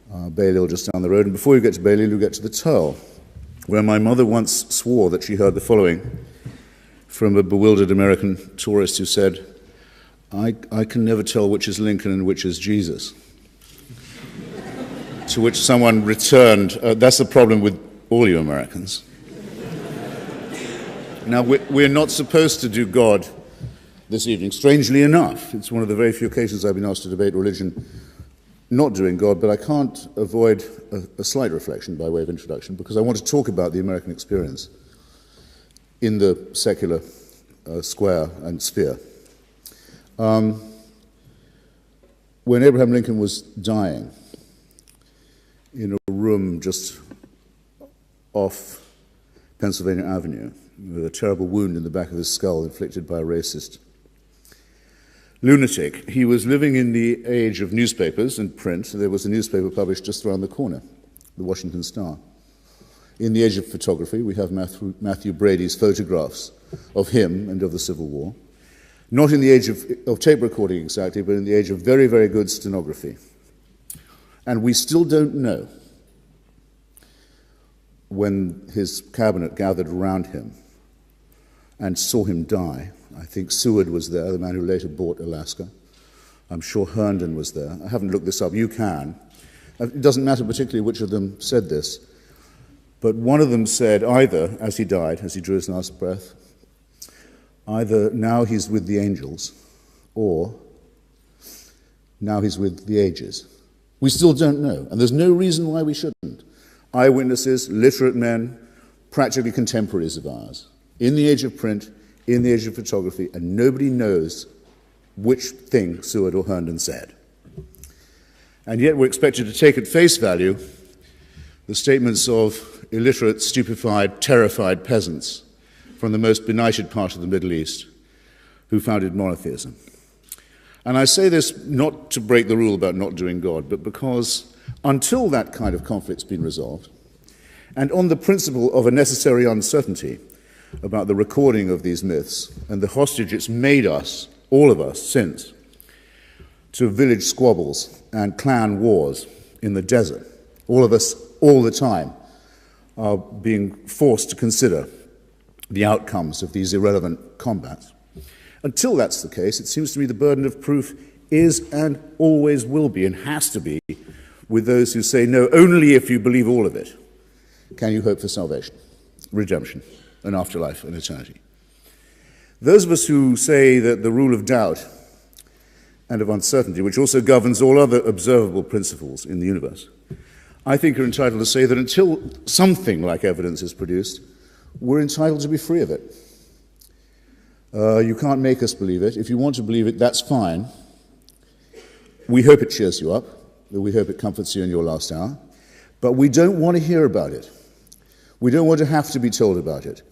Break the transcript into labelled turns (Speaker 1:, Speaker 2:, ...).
Speaker 1: Balliol just down the road. And before you get to Balliol, you get to the Turl, where my mother once swore that she heard the following from a bewildered American tourist who said, I can never tell which is Lincoln and which is Jesus. To which someone returned, that's the problem with all you Americans. Now, we're not supposed to do God this evening. Strangely enough, it's one of the very few occasions I've been asked to debate religion not doing God, but I can't avoid a slight reflection by way of introduction, because I want to talk about the American experience in the secular square and sphere. When Abraham Lincoln was dying in a room just off Pennsylvania Avenue with a terrible wound in the back of his skull inflicted by a racist lunatic, he was living in the age of newspapers and print. There was a newspaper published just around the corner, the Washington Star. In the age of photography, we have Matthew Brady's photographs of him and of the Civil War. Not in the age of tape recording exactly, but in the age of very, very good stenography. And we still don't know, when his cabinet gathered around him and saw him die. I think Seward was there, the man who later bought Alaska. I'm sure Herndon was there. I haven't looked this up. You can. It doesn't matter particularly which of them said this, but one of them said either, as he died, as he drew his last breath, either now he's with the angels, or now he's with the ages. We still don't know, and there's no reason why we shouldn't. Eyewitnesses, literate men, practically contemporaries of ours, in the age of print, in the age of photography, and nobody knows which thing Seward or Herndon said. And yet we're expected to take at face value the statements of illiterate, stupefied, terrified peasants from the most benighted part of the Middle East who founded monotheism. And I say this not to break the rule about not doing God, but because until that kind of conflict's been resolved, and on the principle of a necessary uncertainty about the recording of these myths and the hostage it's made us, all of us, since, to village squabbles and clan wars in the desert, all of us, all the time, are being forced to consider the outcomes of these irrelevant combats. Until that's the case, it seems to me the burden of proof is and always will be and has to be with those who say, no, only if you believe all of it can you hope for salvation, redemption, an afterlife, and eternity. Those of us who say that the rule of doubt and of uncertainty, which also governs all other observable principles in the universe, I think are entitled to say that until something like evidence is produced, we're entitled to be free of it. You can't make us believe it. If you want to believe it, that's fine. We hope it cheers you up. We hope it comforts you in your last hour. But we don't want to hear about it. We don't want to have to be told about it.